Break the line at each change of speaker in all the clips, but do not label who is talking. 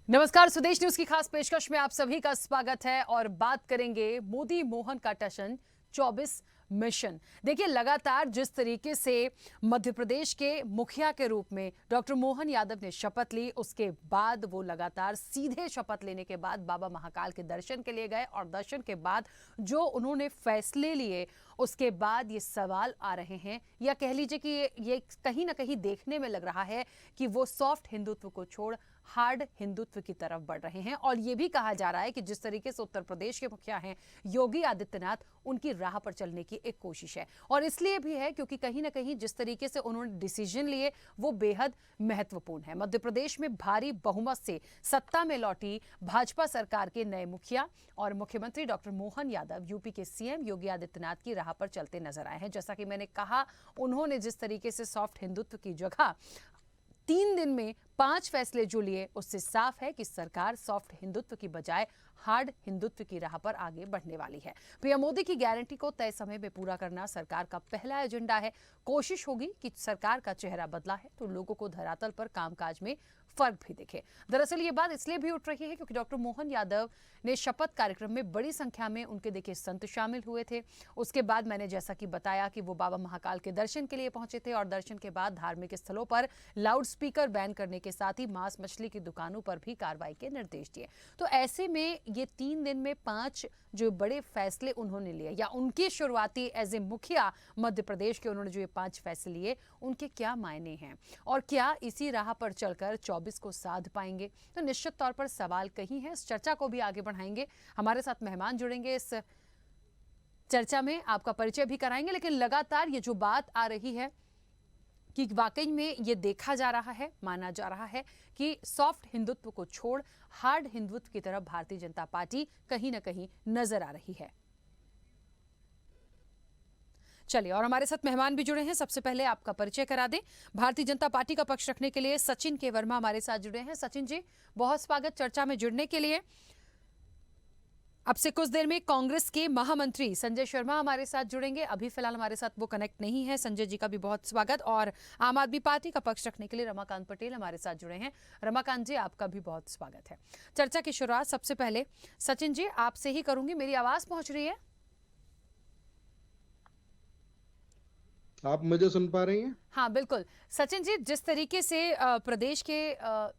नमस्कार, स्वदेश न्यूज की खास पेशकश में आप सभी का स्वागत है और बात करेंगे मोदी मोहन का टशन 24 मिशन। देखिए, लगातार जिस तरीके से मध्य प्रदेश के मुखिया के रूप में डॉक्टर मोहन यादव ने शपथ ली, उसके बाद वो लगातार सीधे शपथ लेने के बाद बाबा महाकाल के दर्शन के लिए गए और दर्शन के बाद जो उन्होंने फैसले लिए, उसके बाद ये सवाल आ रहे हैं, या कह लीजिए कि ये कहीं ना कहीं देखने में लग रहा है कि वो सॉफ्ट हिंदुत्व को छोड़ हार्ड हिंदुत्व की तरफ बढ़ रहे हैं। और यह भी कहा जा रहा है कि जिस तरीके से उत्तर प्रदेश के मुखिया हैं योगी आदित्यनाथ, उनकी राह पर चलने की एक कोशिश है। और इसलिए भी है क्योंकि कहीं ना कहीं जिस तरीके से उन्होंने डिसीजन लिए वो बेहद महत्वपूर्ण है। मध्य प्रदेश में भारी बहुमत से सत्ता में लौटी भाजपा सरकार के नए मुखिया और मुख्यमंत्री डॉक्टर मोहन यादव यूपी के सीएम योगी आदित्यनाथ की राह पर चलते नजर आए हैं। जैसा कि मैंने कहा, उन्होंने जिस तरीके से सॉफ्ट हिंदुत्व की जगह 3 दिन में 5 फैसले जो लिए, उससे साफ है कि सरकार सॉफ्ट हिंदुत्व की बजाय हार्ड हिंदुत्व की राह पर आगे बढ़ने वाली है। पीएम मोदी की गारंटी को तय समय में पूरा करना सरकार का पहला एजेंडा है। कोशिश होगी कि सरकार का चेहरा बदला है तो लोगों को धरातल पर कामकाज में फर्क भी दिखे। दरअसल ये बात इसलिए भी उठ रही है क्योंकि डॉक्टर मोहन यादव ने शपथ कार्यक्रम में बड़ी संख्या में उनके देखिए संत शामिल हुए थे। उसके बाद मैंने जैसा कि बताया कि वो बाबा महाकाल के दर्शन के लिए पहुंचे थे और दर्शन के बाद धार्मिक स्थलों पर लाउड स्पीकर बैन करने के साथ ही मांस मछली की दुकानों पर भी कार्रवाई के निर्देश दिए। तो ऐसे में ये 3 दिन में 5 जो बड़े फैसले उन्होंने लिए, या उनकी शुरुआती एज ए मुखिया मध्य प्रदेश के उन्होंने जो ये 5 फैसले लिए, उनके क्या मायने हैं और क्या इसी राह पर चलकर 24 को साध पाएंगे, तो निश्चित तौर पर सवाल कहीं है। इस चर्चा को भी आगे बढ़ाएंगे। हमारे साथ मेहमान जुड़ेंगे इस चर्चा में, आपका परिचय भी कराएंगे। लेकिन लगातार ये जो बात आ रही है कि वाकई में ये देखा जा रहा है, माना जा रहा है कि सॉफ्ट हिंदुत्व को छोड़ हार्ड हिंदुत्व की तरफ भारतीय जनता पार्टी कहीं ना कहीं नजर आ रही है। चलिए, और हमारे साथ मेहमान भी जुड़े हैं। सबसे पहले आपका परिचय करा दें। भारतीय जनता पार्टी का पक्ष रखने के लिए सचिन के वर्मा हमारे साथ जुड़े हैं। सचिन जी, बहुत स्वागत चर्चा में जुड़ने के लिए। अब से कुछ देर में कांग्रेस के महामंत्री संजय शर्मा हमारे साथ जुड़ेंगे। अभी फिलहाल हमारे साथ वो कनेक्ट नहीं है। संजय जी का भी बहुत स्वागत। और आम आदमी पार्टी का पक्ष रखने के लिए रमाकांत पटेल हमारे साथ जुड़े हैं। रमाकांत जी, आपका भी बहुत स्वागत है। चर्चा की शुरुआत सबसे पहले सचिन जी आपसे ही करूंगी। मेरी आवाज पहुंच रही है?
आप मुझे सुन पा रही हैं?
हाँ बिल्कुल। सचिन जी, जिस तरीके से प्रदेश के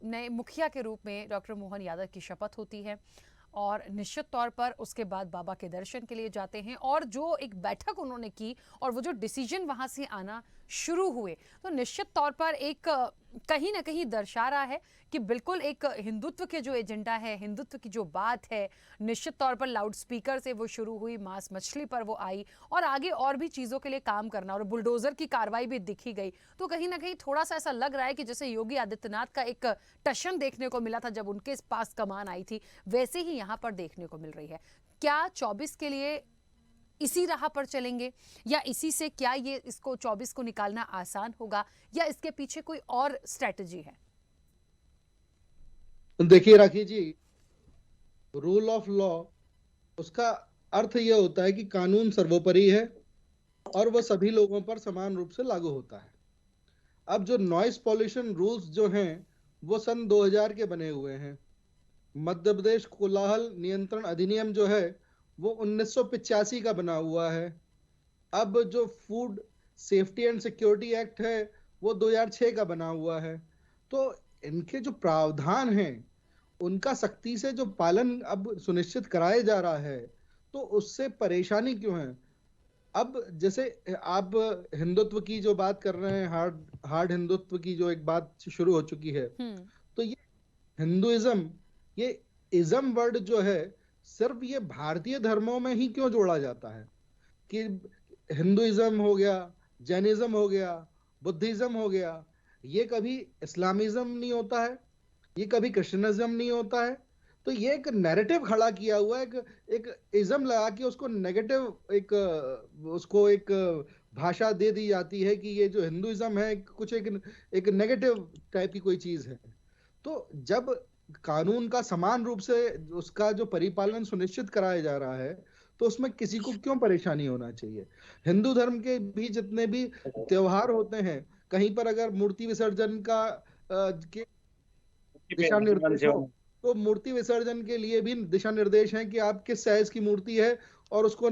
नए मुखिया के रूप में डॉक्टर मोहन यादव की शपथ होती है और निश्चित तौर पर उसके बाद बाबा के दर्शन के लिए जाते हैं, और जो एक बैठक उन्होंने की और वो जो डिसीजन वहां से आना शुरू हुए, तो निश्चित तौर पर एक कहीं ना कहीं दर्शा रहा है कि बिल्कुल एक हिंदुत्व के जो एजेंडा है, हिंदुत्व की जो बात है, निश्चित तौर पर लाउड स्पीकर से वो शुरू हुई, मांस मछली पर वो आई और आगे और भी चीजों के लिए काम करना, और बुलडोजर की कार्रवाई भी दिखी गई। तो कहीं ना कहीं थोड़ा सा ऐसा लग रहा है कि जैसे योगी आदित्यनाथ का एक टशन देखने को मिला था जब उनके पास कमान आई थी, वैसे ही यहां पर देखने को मिल रही है। क्या 24 के लिए इसी राह पर चलेंगे, या इसी से क्या ये इसको 24 को निकालना आसान होगा, या इसके पीछे कोई और स्ट्रेटजी है?
देखिए राखी जी, रूल ऑफ लॉ, उसका अर्थ यह होता है कि कानून सर्वोपरि है और वह सभी लोगों पर समान रूप से लागू होता है। अब जो नॉइस पॉल्यूशन रूल्स जो हैं वो सन 2000 के बने हुए हैं। मध्य प्रदेश कोलाहल नियंत्रण अधिनियम जो है वो 1985 का बना हुआ है। अब जो food safety and security act है वो 2006 का बना हुआ है। तो इनके जो प्रावधान हैं उनका सख्ती से जो पालन अब सुनिश्चित कराया जा रहा है, तो उससे परेशानी क्यों है? अब जैसे आप हिंदुत्व की जो बात कर रहे हैं, हार्ड हार्ड हिंदुत्व की जो एक बात शुरू हो चुकी है, तो ये हिंदुइज्म, ये इज्म वर्ड जो है सिर्फ ये भारतीय धर्मों में ही क्यों जोड़ा जाता है? कि हिंदुइज्म हो गया, जैनिज्म हो गया, बुद्धिज्म हो गया, ये कभी इस्लामिज्म नहीं होता है, ये कभी क्रिश्चियनिज्म नहीं होता है। तो ये एक नैरेटिव खड़ा किया हुआ है, एक इज्म लगा के उसको नेगेटिव एक उसको एक भाषा दे दी जाती है कि ये जो हिंदुइज्म है कुछ एक नेगेटिव टाइप की कोई चीज है। तो जब कानून का समान रूप से उसका जो परिपालन सुनिश्चित कराया जा रहा है, तो उसमें किसी को क्यों परेशानी होना चाहिए? हिंदू धर्म के भी जितने भी त्योहार होते हैं, कहीं पर अगर मूर्ति विसर्जन का के दिशा निर्देश हो, तो मूर्ति विसर्जन के लिए भी दिशा निर्देश हैं कि आप किस साइज की मूर्ति है और उसको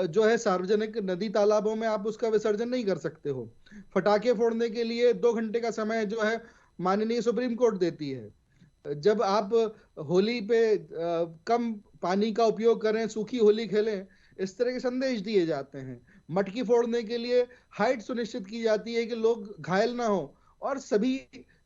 जो है सार्वजनिक नदी तालाबों में आप उसका विसर्जन नहीं कर सकते हो। पटाखे फोड़ने के लिए 2 घंटे का समय जो है माननीय सुप्रीम कोर्ट देती है। जब आप होली पे कम पानी का उपयोग करें, सूखी होली खेलें, इस तरह के संदेश दिए जाते हैं। मटकी फोड़ने के लिए हाइट सुनिश्चित की जाती है कि लोग घायल ना हो और सभी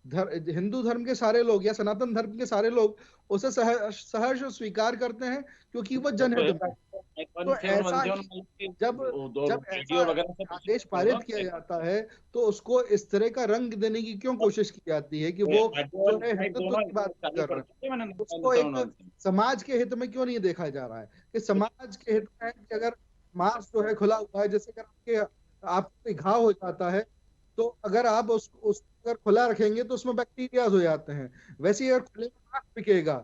हिंदू धर्म के सारे लोग या सनातन धर्म के सारे लोग उसे सहर्ष स्वीकार करते हैं क्योंकि वो जनहित में है। तो ऐसा ही जब जब ऐसा
वीडियो वगैरह सब उसी
आदेश
पे होगा।
पारित किया जाता है तो उसको इस तरह का रंग देने की क्यों कोशिश की जाती है कि वो जो है हिंदुत्व की बात कर रहे हैं, उसको एक समाज के हित में क्यों नहीं देखा जा रहा है कि समाज के हित में है कि अगर मांस जो है खुला हुआ है, जैसे अगर आपको घाव हो जाता है तो अगर आप उसको अगर खुला रखेंगे तो उसमें बैक्टीरिया हो जाते हैं। वैसे ही अगर खुले में मांस बिकेगा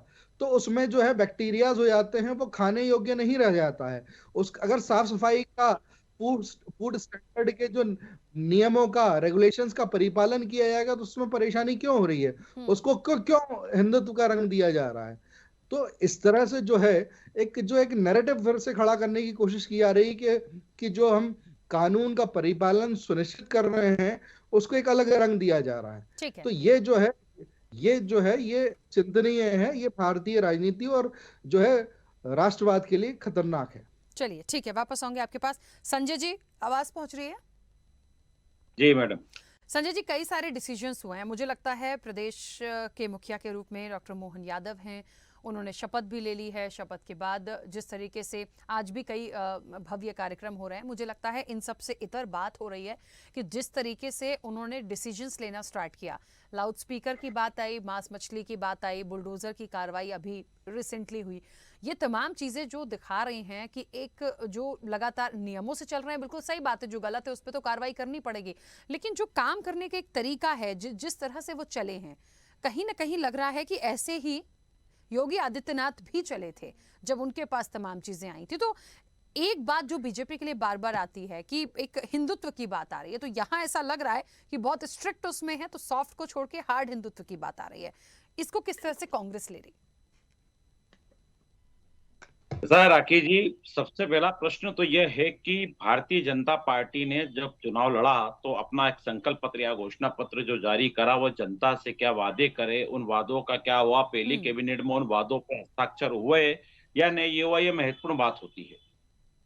तो उसमें जो है बैक्टीरिया हो जाते हैं, वो खाने योग्य नहीं रह जाता है। उस अगर साफ सफाई का फूड फूड स्टैंडर्ड के जो नियमों का रेगुलेशंस का परिपालन किया जाएगा तो उसमें परेशानी क्यों हो रही है? उसको क्यों हिंदुत्व का रंग दिया जा रहा है? तो इस तरह से जो है एक नैरेटिव फिर से खड़ा करने की कोशिश की जा रही कि जो हम कानून का परिपालन सुनिश्चित कर रहे हैं उसको एक अलग रंग दिया जा रहा है।
ठीक है।
तो ये जो है ये चिंतनीय है, ये भारतीय राजनीति और जो है राष्ट्रवाद के लिए खतरनाक है।
चलिए ठीक है, वापस आऊंगे आपके पास। संजय जी, आवाज पहुंच रही है?
जी मैडम।
संजय जी, कई सारे डिसीजंस हुए हैं। मुझे लगता है प्रदेश के मुखिया के रूप में डॉक्टर मोहन यादव हैं, उन्होंने शपथ भी ले ली है। शपथ के बाद जिस तरीके से आज भी कई भव्य कार्यक्रम हो रहे हैं, मुझे लगता है इन सब से इतर बात हो रही है कि जिस तरीके से उन्होंने डिसीजंस लेना स्टार्ट किया, लाउड स्पीकर की बात आई, मांस मछली की बात आई, बुलडोजर की कार्रवाई अभी रिसेंटली हुई, ये तमाम चीजें जो दिखा रही हैं कि एक जो लगातार नियमों से चल रहे हैं, बिल्कुल सही बात है, जो गलत है उस पर तो कार्रवाई करनी पड़ेगी, लेकिन जो काम करने का एक तरीका है, जिस तरह से वो चले हैं, कहीं ना कहीं लग रहा है कि ऐसे ही योगी आदित्यनाथ भी चले थे जब उनके पास तमाम चीजें आई थी। तो एक बात जो बीजेपी के लिए बार बार आती है कि एक हिंदुत्व की बात आ रही है, तो यहां ऐसा लग रहा है कि बहुत स्ट्रिक्ट उसमें है, तो सॉफ्ट को छोड़ के हार्ड हिंदुत्व की बात आ रही है। इसको किस तरह से कांग्रेस ले रही?
सर राकेश जी, सबसे पहला प्रश्न तो यह है कि भारतीय जनता पार्टी ने जब चुनाव लड़ा तो अपना एक संकल्प पत्र या घोषणा पत्र जो जारी करा, वो जनता से क्या वादे करे, उन वादों का क्या हुआ, पहली कैबिनेट में उन वादों पर हस्ताक्षर हुए या नहीं, ये महत्वपूर्ण बात होती है।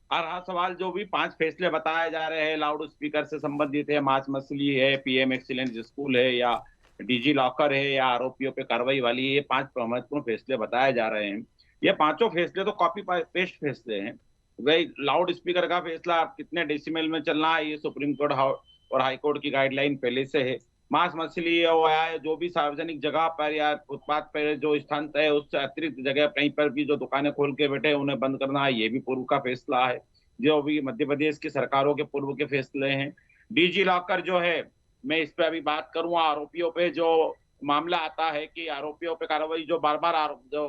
और रहा सवाल जो भी 5 फैसले बताए जा रहे हैं, लाउड स्पीकर से संबंधित है, मांस मछली है, पीएम एक्सीलेंस स्कूल है, या डिजी लॉकर है, या आरोपियों पे कार्रवाई वाली, ये 5 महत्वपूर्ण फैसले बताए जा रहे हैं। ये पांचों फैसले तो कॉपी पेस्ट फैसले हैं। वही लाउड स्पीकर का फैसला आप कितने डेसिमल में चलना है, ये सुप्रीम कोर्ट और हाई कोर्ट की गाइडलाइन पहले से है। मांस मछली है जो भी सार्वजनिक जगह पर या फुटपाथ पर जो स्थान तय है उससे अतिरिक्त जगह कहीं पर भी जो दुकानें खोल के बैठे उन्हें बंद करना है, ये भी पूर्व का फैसला है, जो भी मध्य प्रदेश की सरकारों के पूर्व के फैसले हैं। डिजी लॉकर जो है, मैं इस पे अभी बात करूंगा, आरोपियों पे जो मामला आता है कि आरोपियों पे कार्रवाई, जो बार बार जो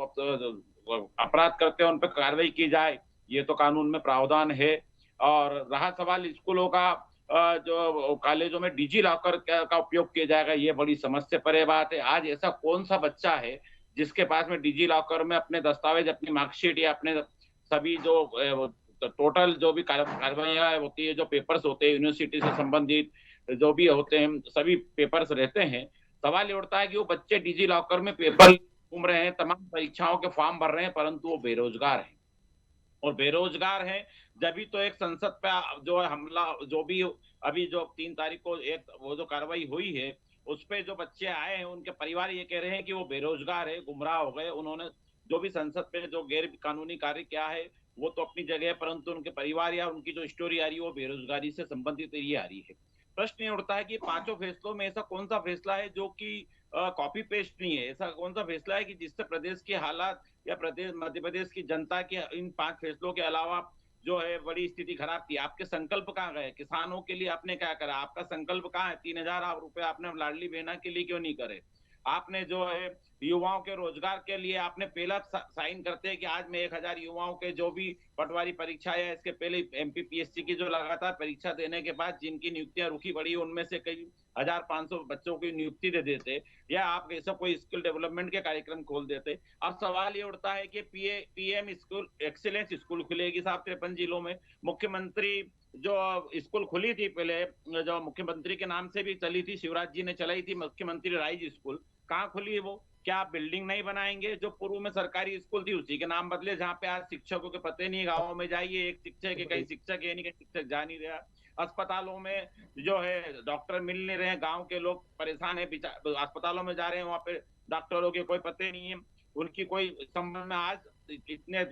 अपराध करते हैं उन पर कार्रवाई की जाए, ये तो कानून में प्रावधान है। और रहा सवाल स्कूलों का, जो कॉलेजों में डिजी लॉकर का उपयोग किया जाएगा, ये बड़ी समझ से परे बात है। आज ऐसा कौन सा बच्चा है जिसके पास में डिजी लॉकर में अपने दस्तावेज, अपनी मार्कशीट या अपने सभी जो टोटल जो भी कार्रवाइयाँ होती है, जो पेपर्स होते हैं यूनिवर्सिटी से संबंधित जो भी होते हैं, सभी पेपर्स रहते हैं। सवाल ये उठता है कि वो बच्चे डिजी लॉकर में पेपर घूम रहे हैं, तमाम परीक्षाओं के फॉर्म भर रहे हैं, परंतु वो बेरोजगार हैं। और बेरोजगार हैं जब तो एक संसद पे जो है हमला, जो भी अभी जो 3 तारीख को एक वो जो कार्रवाई हुई है, उस पे जो बच्चे आए हैं उनके परिवार ये कह रहे हैं कि वो बेरोजगार है, गुमराह हो गए। उन्होंने जो भी संसद पे जो गैर कानूनी कार्य किया है वो तो अपनी जगह है, परंतु उनके परिवार या उनकी जो स्टोरी आ रही है वो बेरोजगारी से संबंधित ये आ रही है। प्रश्न ये उठता है कि 5 फैसलों में ऐसा कौन सा फैसला है जो कि कॉपी पेस्ट नहीं है, ऐसा कौन सा फैसला है कि जिससे प्रदेश के हालात या मध्य प्रदेश की जनता के इन 5 फैसलों के अलावा जो है बड़ी स्थिति खराब थी। आपके संकल्प कहाँ गए? किसानों के लिए आपने क्या करा? आपका संकल्प कहाँ है? 3000 रुपए आपने लाडली बहना के लिए क्यों नहीं करे? आपने जो है युवाओं के रोजगार के लिए आपने पहला साइन करते हैं कि आज मैं 1000 युवाओं के जो भी पटवारी परीक्षा या इसके पहले एमपीपीएससी की जो लगातार परीक्षा देने के बाद जिनकी नियुक्तियां रुकी पड़ी उनमें से कई 1500 बच्चों की नियुक्ति दे देते, या आप ऐसा कोई स्किल डेवलपमेंट के कार्यक्रम खोल देते। अब सवाल ये उठता है कि पीएम स्कूल एक्सीलेंस स्कूल खुलेगी साहब 53 जिलों में। मुख्यमंत्री जो स्कूल खुली थी पहले, जो मुख्यमंत्री के नाम से भी चली थी, शिवराज जी ने चलाई थी मुख्यमंत्री राइज स्कूल, कहाँ खुली है वो? क्या आप बिल्डिंग नहीं बनाएंगे? जो पूर्व में सरकारी स्कूल थी उसी के नाम बदले, जहाँ पे आज शिक्षकों के पते नहीं, गाँव में जाइए एक शिक्षक है, कई शिक्षक है नहीं, कई शिक्षक जा नहीं रहा। अस्पतालों में जो है डॉक्टर मिल नहीं रहे, गांव के लोग परेशान है, अस्पतालों में जा रहे हैं, वहां पे डॉक्टरों के कोई पते नहीं है, उनकी कोई संबंध में आज कितने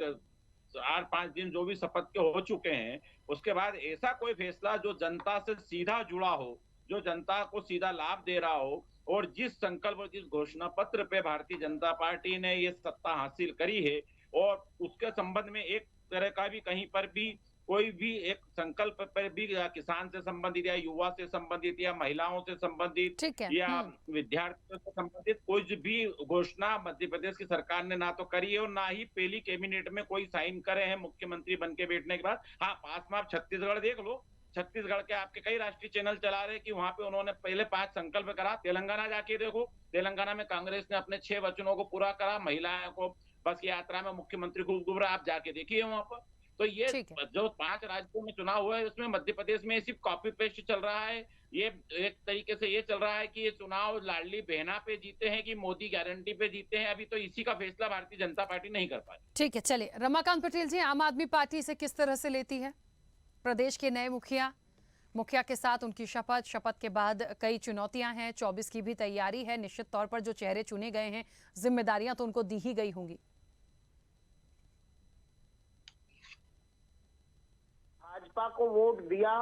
4-5 दिन जो भी शपथ के हो चुके हैं, उसके बाद ऐसा कोई फैसला जो जनता से सीधा जुड़ा हो, जो जनता को सीधा लाभ दे रहा हो, और जिस संकल्प और जिस घोषणा पत्र पे भारतीय जनता पार्टी ने ये सत्ता हासिल करी है, और उसके संबंध में एक तरह का भी कहीं पर भी कोई भी एक संकल्प पर भी किसान से संबंधित या युवा से संबंधित या महिलाओं से संबंधित
ठीक है।
या विद्यार्थियों से संबंधित कोई भी घोषणा मध्य प्रदेश की सरकार ने ना तो करी है और ना ही पहली कैबिनेट में कोई साइन करे हैं मुख्यमंत्री बन के बैठने के बाद। हाँ, पास में आप छत्तीसगढ़ देख लो, छत्तीसगढ़ के आपके कई राष्ट्रीय चैनल चला रहे कि वहां पे उन्होंने पहले 5 संकल्प करा। तेलंगाना जाके देखो, तेलंगाना में कांग्रेस ने अपने 6 वचनों को पूरा करा, महिलाओं को बस यात्रा में मुख्यमंत्री को घूम रहा, आप जाके देखिए वहां पर। तो ये जो 5 राज्यों में चुनाव हुआ है उसमें मध्य प्रदेश में सिर्फ कॉपी पेस्ट चल रहा है। ये एक तरीके से ये चल रहा है कि ये चुनाव लाडली बहना पे जीते हैं कि मोदी गारंटी पे जीते हैं, अभी तो इसी का फैसला भारतीय जनता पार्टी नहीं कर पाई।
ठीक है, चलिए रमाकांत पटेल जी, आम आदमी पार्टी से किस तरह से लेती है प्रदेश के नए मुखिया के साथ उनकी शपथ के बाद कई चुनौतियां हैं, 24 की भी तैयारी है, निश्चित तौर पर जो चेहरे चुने गए हैं जिम्मेदारियां तो उनको दी ही गई होंगी।
भाजपा को वोट दिया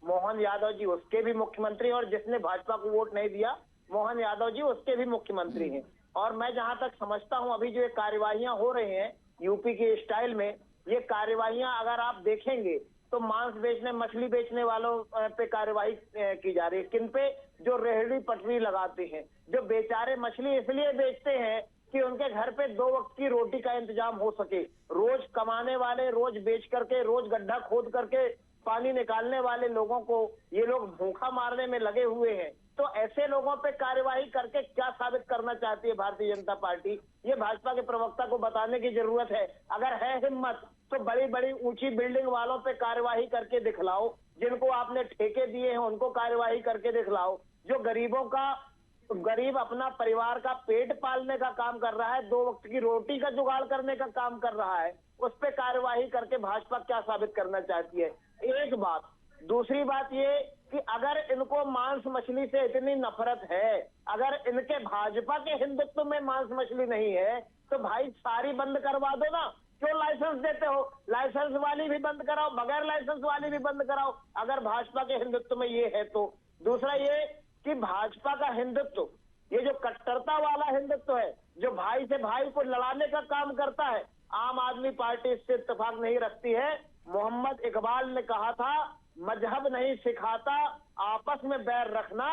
मोहन यादव जी उसके भी मुख्यमंत्री, और जिसने भाजपा को वोट नहीं दिया मोहन यादव जी उसके भी मुख्यमंत्री हैं। और मैं जहां तक समझता हूं अभी जो ये कार्यवाहियां हो रही हैं यूपी के स्टाइल में, ये कार्यवाहियां अगर आप देखेंगे तो मांस बेचने मछली बेचने वालों पे कार्यवाही की जा रही है। किन पे? जो रेहड़ी पटरी लगाते हैं, जो बेचारे मछली इसलिए बेचते हैं कि उनके घर पे 2 वक्त की रोटी का इंतजाम हो सके। रोज कमाने वाले, रोज बेच करके, रोज गड्ढा खोद करके पानी निकालने वाले लोगों को ये लोग भूखा मारने में लगे हुए हैं। तो ऐसे लोगों पे कार्यवाही करके क्या साबित करना चाहती है भारतीय जनता पार्टी, ये भाजपा के प्रवक्ता को बताने की जरूरत है। अगर है हिम्मत तो बड़ी बड़ी ऊंची बिल्डिंग वालों पे कार्यवाही करके दिखलाओ, जिनको आपने ठेके दिए हैं उनको कार्यवाही करके दिखलाओ। जो गरीब अपना परिवार का पेट पालने का काम कर रहा है, 2 वक्त की रोटी का जुगाड़ करने का काम कर रहा है, उस पे कार्यवाही करके भाजपा क्या साबित करना चाहती है, एक बात। दूसरी बात ये कि अगर इनको मांस मछली से इतनी नफरत है, अगर इनके भाजपा के हिंदुत्व में मांस मछली नहीं है, तो भाई सारी बंद करवा दो ना। क्यों लाइसेंस देते हो? लाइसेंस वाली भी बंद कराओ, बगैर लाइसेंस वाली भी बंद कराओ, अगर भाजपा के हिंदुत्व में ये है तो। दूसरा ये कि भाजपा का हिंदुत्व, ये जो कट्टरता वाला हिंदुत्व है, जो भाई से भाई को लड़ाने का काम करता है, आम आदमी पार्टी इससे इत्तेफाक नहीं रखती है। मोहम्मद इकबाल ने कहा था, मजहब नहीं सिखाता आपस में बैर रखना,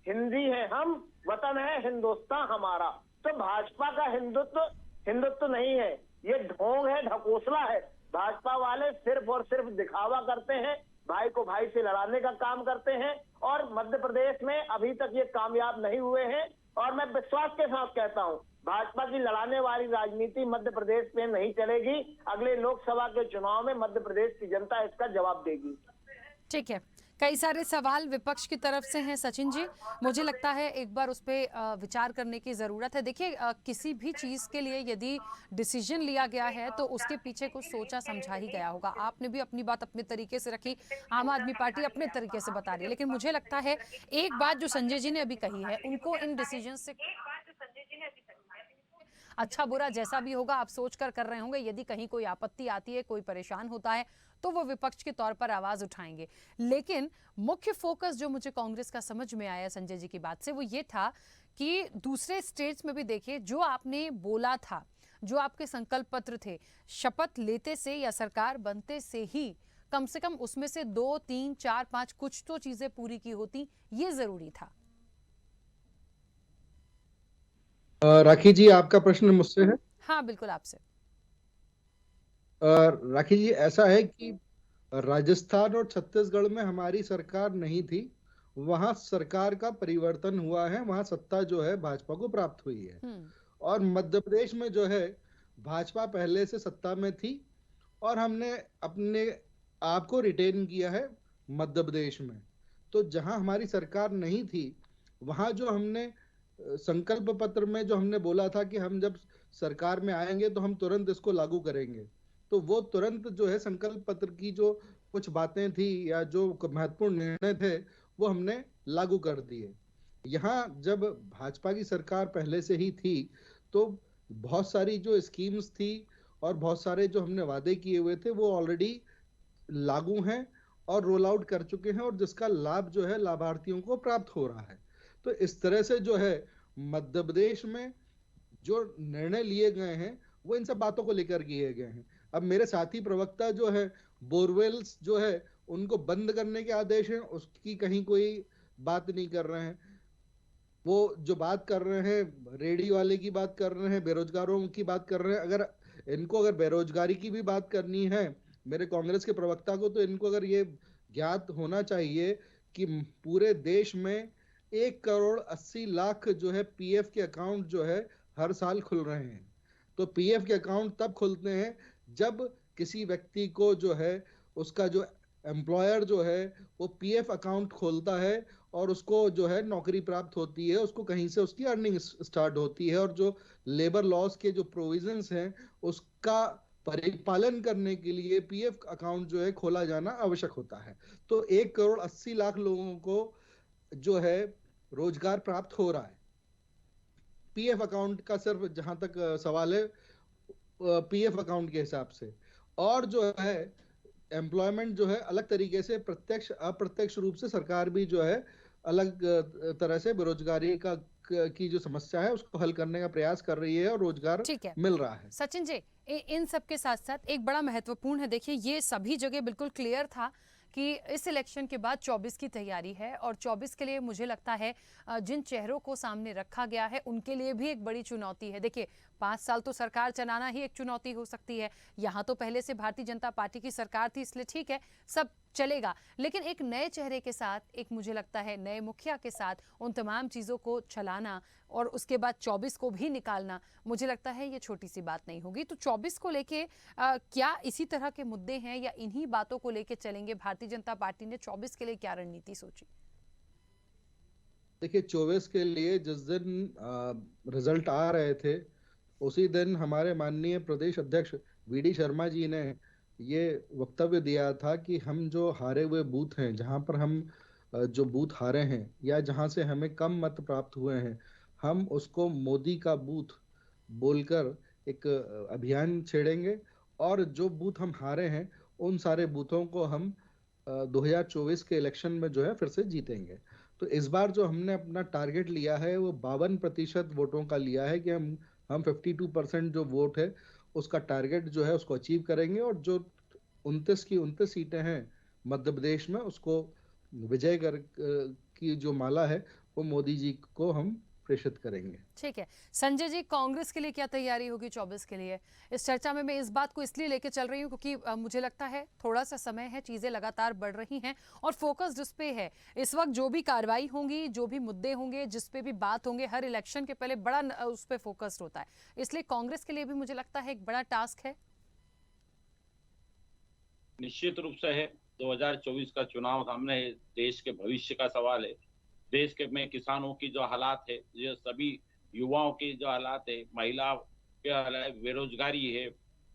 हिंदी है हम, वतन है हिंदुस्तान हमारा। तो भाजपा का हिंदुत्व नहीं है, ये ढोंग है, ढकोसला है। भाजपा वाले सिर्फ और सिर्फ दिखावा करते हैं, भाई को भाई से लड़ाने का काम करते हैं, और मध्य प्रदेश में अभी तक ये कामयाब नहीं हुए हैं। और मैं विश्वास के साथ कहता हूं, भाजपा की लड़ाने वाली राजनीति मध्य प्रदेश में नहीं चलेगी। अगले लोकसभा के चुनाव में मध्य प्रदेश की जनता इसका जवाब देगी।
ठीक है, कई सारे सवाल विपक्ष की तरफ से हैं सचिन जी, मुझे लगता है एक बार उस पर विचार करने की ज़रूरत है। देखिए, किसी भी चीज़ के लिए यदि डिसीजन लिया गया है तो उसके पीछे कुछ सोचा समझा ही गया होगा। आपने भी अपनी बात अपने तरीके से रखी, आम आदमी पार्टी अपने तरीके से बता रही है, लेकिन मुझे लगता है एक बात जो संजय जी ने अभी कही है, उनको इन डिसीजन से अच्छा बुरा जैसा भी होगा आप सोच कर रहे होंगे, यदि कहीं कोई आपत्ति आती है, कोई परेशान होता है तो वो विपक्ष के तौर पर आवाज उठाएंगे। लेकिन मुख्य फोकस जो मुझे कांग्रेस का समझ में आया संजय जी की बात से, वो ये था कि दूसरे स्टेट्स में भी देखिए, जो आपने बोला था, जो आपके संकल्प पत्र थे, शपथ लेते से या सरकार बनते से ही कम से कम उसमें से 2, 3, 4, 5 कुछ तो चीजें पूरी की होती, ये जरूरी था।
राखी जी, आपका प्रश्न मुझसे है।
हाँ बिल्कुल आपसे।
राखी जी, ऐसा है कि राजस्थान और छत्तीसगढ़ में हमारी सरकार नहीं थी। वहां सरकार का परिवर्तन हुआ है, वहां सत्ता जो है भाजपा को प्राप्त हुई है।
हम्म।
और मध्य प्रदेश में जो है भाजपा पहले से सत्ता में थी, और हमने अपने आप को रिटेन किया है मध्य प्रदेश में। तो जहां हमारी सरकार नहीं थी, वहां जो हमने संकल्प पत्र में जो हमने बोला था कि हम जब सरकार में आएंगे तो हम तुरंत इसको लागू करेंगे, तो वो तुरंत जो है संकल्प पत्र की जो कुछ बातें थी या जो महत्वपूर्ण निर्णय थे, वो हमने लागू कर दिए। यहाँ जब भाजपा की सरकार पहले से ही थी, तो बहुत सारी जो स्कीम्स थी और बहुत सारे जो हमने वादे किए हुए थे वो ऑलरेडी लागू हैं और रोल आउट कर चुके हैं, और जिसका लाभ जो है लाभार्थियों को प्राप्त हो रहा है। तो इस तरह से जो है मध्य प्रदेश में जो निर्णय लिए गए हैं वो इन सब बातों को लेकर किए गए हैं। अब मेरे साथी प्रवक्ता जो है बोरवेल्स जो है उनको बंद करने के आदेश हैं, उसकी कहीं कोई बात नहीं कर रहे हैं। वो जो बात कर रहे हैं रेडी वाले की बात कर रहे हैं, बेरोजगारों की बात कर रहे हैं। अगर बेरोजगारी की भी बात करनी है मेरे कांग्रेस के प्रवक्ता को, तो इनको अगर ये ज्ञात होना चाहिए कि पूरे देश में 1,80,00,000 जो है पीएफ के अकाउंट जो है हर साल खुल रहे हैं। तो पीएफ के अकाउंट तब खुलते हैं जब किसी व्यक्ति को जो है उसका जो एम्प्लॉयर जो है वो पीएफ अकाउंट खोलता है और उसको जो है नौकरी प्राप्त होती है, उसको कहीं से उसकी अर्निंग स्टार्ट होती है, और जो लेबर लॉस के जो प्रोविजंस हैं उसका परिपालन करने के लिए पीएफ अकाउंट जो है खोला जाना आवश्यक होता है। तो 1,80,00,000 लोगों को जो है रोजगार प्राप्त हो रहा है पीएफ अकाउंट का, सिर्फ जहां तक सवाल है पीएफ अकाउंट के हिसाब से। और जो है एम्प्लॉयमेंट जो है अलग तरीके से प्रत्यक्ष अप्रत्यक्ष रूप से सरकार भी जो है अलग तरह से बेरोजगारी की जो समस्या है उसको हल करने का प्रयास कर रही है और रोजगार
ठीक है
मिल रहा है।
सचिन जी, इन सब के साथ साथ एक बड़ा महत्वपूर्ण है, देखिए ये सभी जगह बिल्कुल क्लियर था कि इस इलेक्शन के बाद 24 की तैयारी है, और 24 के लिए मुझे लगता है जिन चेहरों को सामने रखा गया है उनके लिए भी एक बड़ी चुनौती है। देखिए 5 साल तो सरकार चलाना ही एक चुनौती हो सकती है। यहाँ तो पहले से भारतीय जनता पार्टी की सरकार थी, इसलिए ठीक है सब चलेगा, लेकिन एक नए चेहरे के साथ, एक मुझे लगता है नए मुखिया के साथ उन तमाम चीज़ों को चलाना और उसके बाद 24 को भी निकालना, मुझे लगता है ये छोटी सी बात नहीं होगी। तो 24 को लेके क्या इसी तरह के मुद्दे हैं या इन्हीं बातों को लेके चलेंगे? भारतीय जनता पार्टी ने 24 के लिए क्या रणनीति सोची?
देखिए 24 के लिए जिस दिन रिजल्ट आ रहे थे उसी दिन हमारे माननीय प्रदेश अध्यक्ष वीडी शर्मा जी ने ये वक्तव्य दिया था कि हम जो हारे हुए बूथ हैं, जहां पर हम जो बूथ हारे हैं या जहां से हमें कम मत प्राप्त हुए हैं, हम उसको मोदी का बूथ बोलकर एक अभियान छेड़ेंगे, और जो बूथ हम हारे हैं उन सारे बूथों को हम 2024 के इलेक्शन में जो है फिर से जीतेंगे। तो इस बार जो हमने अपना टारगेट लिया है वो 52% वोटों का लिया है कि हम 52% जो वोट है उसका टारगेट जो है उसको अचीव करेंगे, और जो 29 की 29 सीटें हैं मध्य प्रदेश में उसको विजय कर की जो माला है वो मोदी जी को हम प्रेषित करेंगे।
ठीक है संजय जी, कांग्रेस के लिए क्या तैयारी होगी 24 के लिए? इस चर्चा में मैं इस बात को इसलिए लेके चल रही हूँ क्योंकि मुझे लगता है थोड़ा सा समय है, चीजें लगातार बढ़ रही हैं और फोकस जिस पे है इस वक्त, जो भी कार्रवाई होंगी, जो भी मुद्दे होंगे, जिस पे भी बात होंगे, हर इलेक्शन के पहले बड़ा उस पर फोकस्ड होता है, इसलिए कांग्रेस के लिए भी मुझे लगता है एक बड़ा टास्क है।
निश्चित रूप से है। 2024 का चुनाव सामने है, देश के भविष्य का सवाल है। देश के में किसानों की जो हालात है, ये सभी युवाओं की जो हालात है, महिला के हालात, बेरोजगारी है,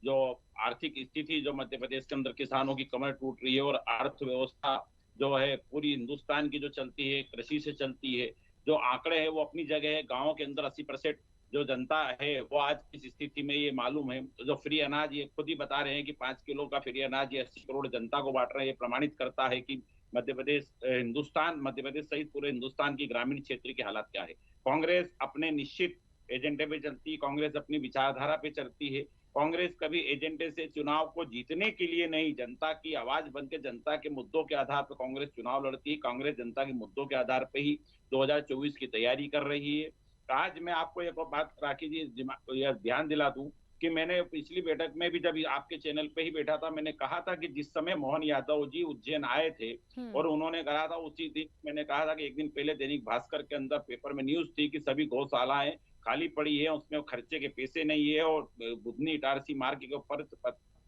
जो आर्थिक स्थिति जो मध्य प्रदेश के अंदर किसानों की कमर टूट रही है, और अर्थव्यवस्था जो है पूरी हिंदुस्तान की जो चलती है कृषि से चलती है। जो आंकड़े है वो अपनी जगह है, गाँव के अंदर 80% जो जनता है वो आज किस स्थिति में ये मालूम है। तो जो फ्री अनाज ये खुद ही बता रहे हैं कि 5 किलो का फ्री अनाज ये 80 करोड़ जनता को बांट रहे हैं। ये प्रमाणित करता है कि मध्य प्रदेश सहित पूरे हिंदुस्तान की ग्रामीण क्षेत्र की हालत क्या है। कांग्रेस अपने निश्चित एजेंडे पे चलती है, कांग्रेस अपनी विचारधारा पे चलती है। कांग्रेस कभी एजेंडे से चुनाव को जीतने के लिए नहीं, जनता की आवाज बनकर जनता के मुद्दों के आधार पर कांग्रेस चुनाव लड़ती है। कांग्रेस जनता के मुद्दों के आधार पर ही 2024 की तैयारी कर रही है। आज मैं आपको एक और बात राखी जी यह ध्यान दिला दूं कि मैंने पिछली बैठक में भी जब आपके चैनल पे ही बैठा था, मैंने कहा था कि जिस समय मोहन यादव जी उज्जैन आए थे और उन्होंने कहा था, उसी दिन मैंने कहा था कि एक दिन पहले दैनिक भास्कर के अंदर पेपर में न्यूज थी कि सभी गौशालाएं खाली पड़ी है, उसमें खर्चे के पैसे नहीं है और बुधनी इटारसी मार्ग के ऊपर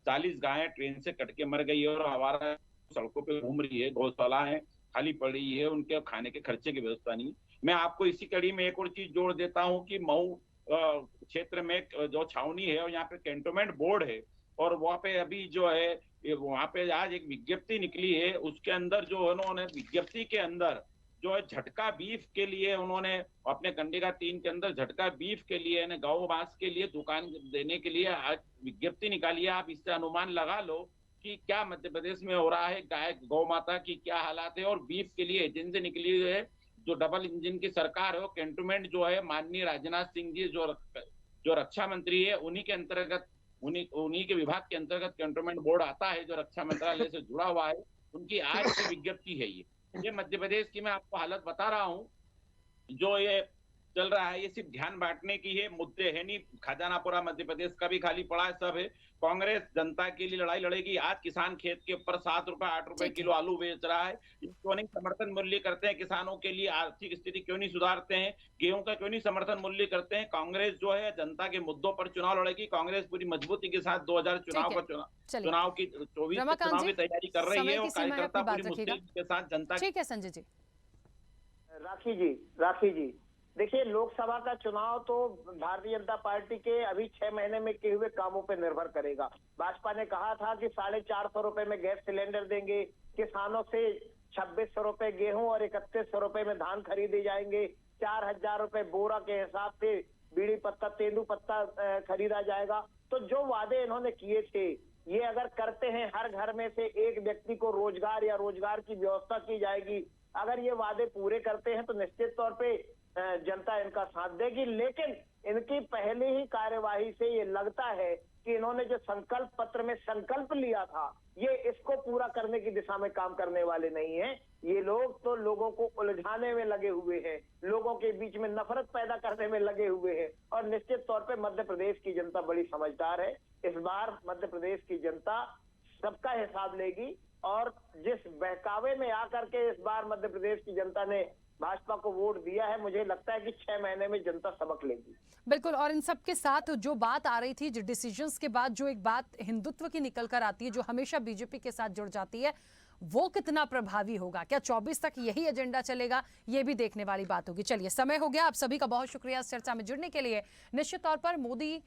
40 गायें ट्रेन से कट के मर गई है और हमारा सड़कों पे घूम रही है, गौशालाएं खाली पड़ी है, उनके खाने के खर्चे की व्यवस्था नहीं। मैं आपको इसी कड़ी में एक और चीज जोड़ देता हूँ कि मऊ क्षेत्र में जो छावनी है और यहाँ पे कैंटोनमेंट बोर्ड है और वहाँ पे अभी जो है वहाँ पे आज एक विज्ञप्ति निकली है, उसके अंदर जो उन्होंने विज्ञप्ति के अंदर जो है झटका बीफ के लिए उन्होंने अपने कंडिका 3 के अंदर झटका बीफ के लिए गौ मांस के लिए दुकान देने के लिए आज विज्ञप्ति निकाली है। आप इससे अनुमान लगा लो कि क्या मध्य प्रदेश में हो रहा है, गाय गौ माता की क्या हालात है। और बीफ के लिए एजेंसी निकली हुई है जो डबल इंजन की सरकार है, कैंटोनमेंट जो है माननीय राजनाथ सिंह जी जो रक्षा मंत्री है, उन्हीं के अंतर्गत उन्हीं के विभाग के अंतर्गत कैंटोनमेंट बोर्ड आता है जो रक्षा मंत्रालय से जुड़ा हुआ है, उनकी आज की विज्ञप्ति है। ये मध्य प्रदेश की मैं आपको हालत बता रहा हूँ जो ये चल रहा है, ये सिर्फ ध्यान बांटने की है, मुद्दे है नहीं। खजाना पूरा मध्य प्रदेश का भी खाली पड़ा है, सब है। कांग्रेस जनता के लिए लड़ाई लड़ेगी। आज किसान खेत के ऊपर 7 रुपए 8 रुपए किलो आलू बेच रहा है, क्यों नहीं समर्थन मूल्य करते हैं किसानों के लिए, आर्थिक स्थिति क्यों नहीं सुधारते हैं, गेहूं का क्यों नहीं समर्थन मूल्य करते हैं। कांग्रेस जो है जनता के मुद्दों पर चुनाव लड़ेगी, कांग्रेस पूरी मजबूती के साथ 2000 चुनाव की 24 चुनाव की तैयारी कर रही है और कार्यकर्ता पूरी मुस्तैदी के साथ जनता।
ठीक है संजय जी।
राखी जी देखिए, लोकसभा का चुनाव तो भारतीय जनता पार्टी के अभी 6 महीने में किए हुए कामों पर निर्भर करेगा। भाजपा ने कहा था कि 450 रुपए में गैस सिलेंडर देंगे, किसानों से 2600 रुपए गेहूं और 3100 रुपए में धान खरीदे जाएंगे, 4000 रुपए बोरा के हिसाब से बीड़ी पत्ता तेंदू पत्ता खरीदा जाएगा। तो जो वादे इन्होंने किए थे, ये अगर करते हैं, हर घर में से एक व्यक्ति को रोजगार या रोजगार की व्यवस्था की जाएगी। अगर ये वादे पूरे करते हैं तो निश्चित तौर पे जनता इनका साथ देगी। लेकिन इनकी पहली ही कार्यवाही से ये लगता है कि इन्होंने जो संकल्प पत्र में संकल्प लिया था, ये इसको पूरा करने की दिशा में काम करने वाले नहीं हैं। ये लोग तो लोगों को उलझाने में लगे हुए हैं, लोगों के बीच में नफरत पैदा करने में लगे हुए हैं। और निश्चित तौर पे मध्य प्रदेश की जनता बड़ी समझदार है। इस बार मध्य प्रदेश की जनता सबका हिसाब लेगी और जिस बहकावे में आकर के इस बार मध्य प्रदेश की जनता ने भाजपा को वोट दिया है, मुझे लगता है कि 6 महीने में जनता सबक लेगी।
बिल्कुल। और इन सब के साथ जो बात आ रही थी, जो डिसीजंस के बाद जो एक बात हिंदुत्व की निकल कर आती है, जो हमेशा बीजेपी के साथ जुड़ जाती है, वो कितना प्रभावी होगा? क्या 24 तक यही एजेंडा चलेगा? ये भी देखने वाली बात होगी। चलिए, समय हो गया। आप सभी का बहुत शुक्रिया इस चर्चा में जुड़ने के लिए। निश्चित तौर पर मोदी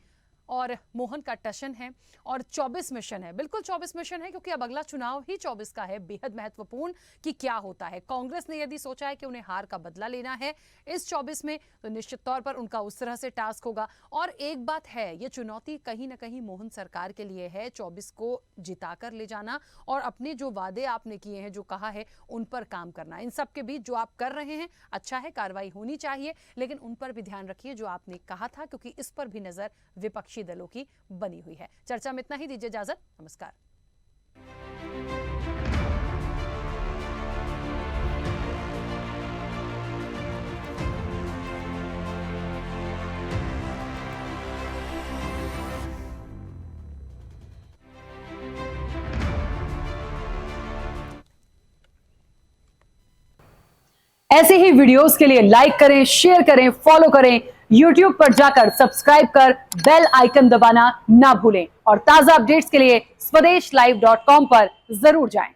और मोहन का टशन है और 24 मिशन है। बिल्कुल 24 मिशन है, क्योंकि अब अगला चुनाव ही 24 का है। बेहद महत्वपूर्ण कि क्या होता है। कांग्रेस ने यदि सोचा है कि उन्हें हार का बदला लेना है इस 24 में, तो निश्चित तौर पर उनका उस तरह से टास्क होगा। और एक बात है, ये चुनौती कहीं ना कहीं मोहन सरकार के लिए है, 24 को जिताकर ले जाना और अपने जो वादे आपने किए हैं, जो कहा है, उन पर काम करना। इन सब के बीच जो आप कर रहे हैं अच्छा है, कार्रवाई होनी चाहिए, लेकिन उन पर भी ध्यान रखिए जो आपने कहा था, क्योंकि इस पर भी नजर विपक्षी दलों की बनी हुई है। चर्चा में इतना ही। दीजिए इजाजत। नमस्कार। ऐसे ही वीडियोस के लिए लाइक करें, शेयर करें, फॉलो करें। YouTube पर जाकर सब्सक्राइब कर बेल आइकन दबाना ना भूलें और ताजा अपडेट्स के लिए स्वदेशलाइव.com पर जरूर जाएं।